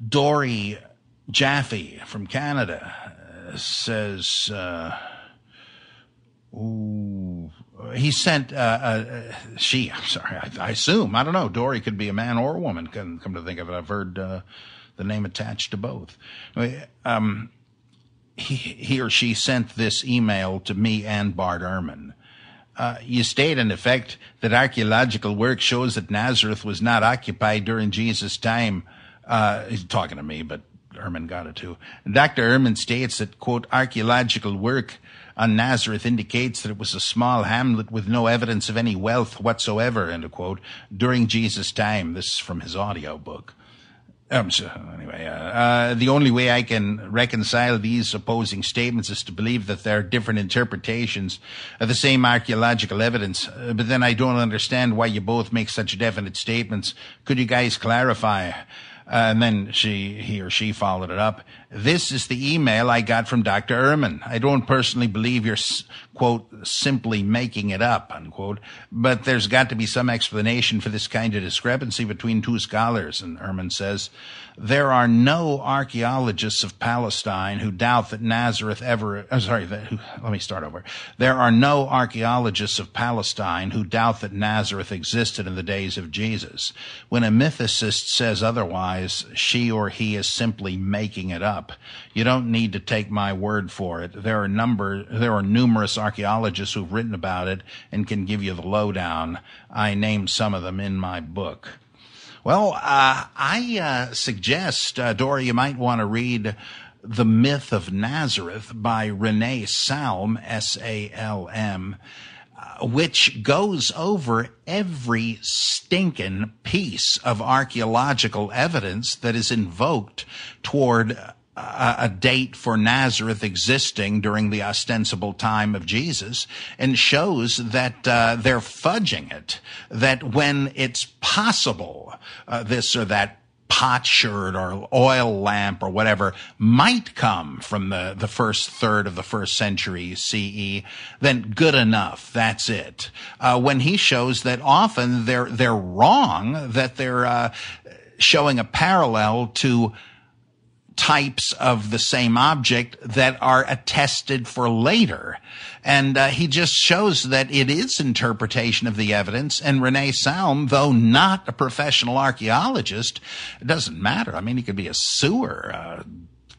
Dory Jaffee from Canada says, he sent, I assume, I don't know, Dory could be a man or a woman, come to think of it. I've heard the name attached to both. He or she sent this email to me and Bart Ehrman. You state, in effect, that archaeological work shows that Nazareth was not occupied during Jesus' time. He's talking to me, but Ehrman got it too. Dr. Ehrman states that, quote, archaeological work on Nazareth indicates that it was a small hamlet with no evidence of any wealth whatsoever, end of quote, during Jesus' time. This is from his audio book. The only way I can reconcile these opposing statements is to believe that there are different interpretations of the same archaeological evidence. But then I don't understand why you both make such definite statements. Could you guys clarify? And then he or she followed it up. This is the email I got from Dr. Ehrman. I don't personally believe you're, quote, simply making it up, unquote, but there's got to be some explanation for this kind of discrepancy between two scholars. And Ehrman says, there are no archaeologists of Palestine who doubt that Nazareth ever, let me start over. There are no archaeologists of Palestine who doubt that Nazareth existed in the days of Jesus. When a mythicist says otherwise, she or he is simply making it up. You don't need to take my word for it. There are numerous archaeologists who've written about it and can give you the lowdown. I named some of them in my book. Well, I suggest, Dory, you might want to read The Myth of Nazareth by Renee Salm, S-A-L-M, which goes over every stinking piece of archaeological evidence that is invoked toward a date for Nazareth existing during the ostensible time of Jesus, and shows that they're fudging it, that when it's possible, this or that potsherd or oil lamp or whatever might come from the first third of the first century CE, then good enough. That's it. When he shows that often they're wrong, that they're showing a parallel to types of the same object that are attested for later. And he just shows that it is interpretation of the evidence. And Renee Salm, though not a professional archaeologist, it doesn't matter. I mean, he could be a sewer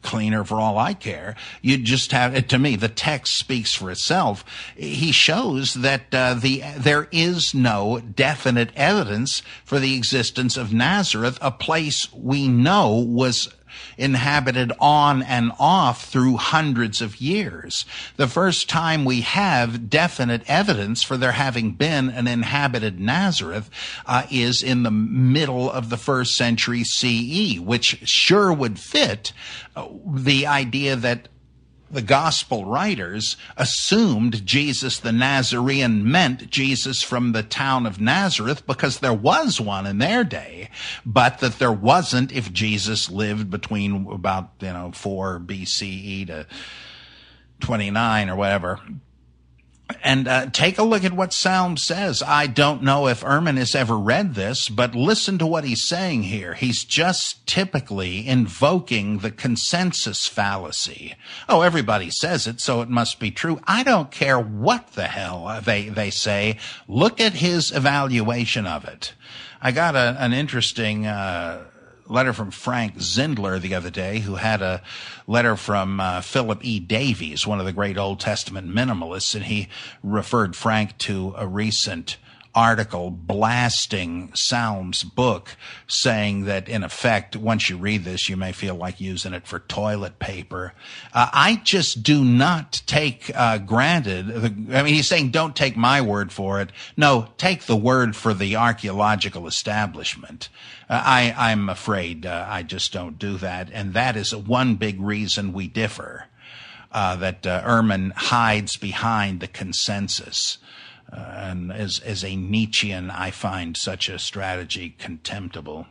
cleaner for all I care. You just have, to me, the text speaks for itself. He shows that there is no definite evidence for the existence of Nazareth, a place we know was inhabited on and off through hundreds of years. The first time we have definite evidence for there having been an inhabited Nazareth is in the middle of the first century CE, which sure would fit the idea that the gospel writers assumed Jesus the Nazarene meant Jesus from the town of Nazareth because there was one in their day, but that there wasn't if Jesus lived between about 4 BCE to 29 or whatever. And take a look at what Salm says. I don't know if Ehrman has ever read this, but listen to what he's saying here. He's just typically invoking the consensus fallacy. Oh, everybody says it, so it must be true. I don't care what the hell they say. Look at his evaluation of it. I got an interesting letter from Frank Zindler the other day, who had a letter from Philip E. Davies, one of the great Old Testament minimalists, and he referred Frank to a recent article blasting Salm's book, saying that, in effect, once you read this, you may feel like using it for toilet paper. I just do not take granted. He's saying don't take my word for it. No, take the word for the archaeological establishment. I'm afraid I just don't do that, and that is one big reason we differ, that Ehrman hides behind the consensus. And as a Nietzschean, I find such a strategy contemptible.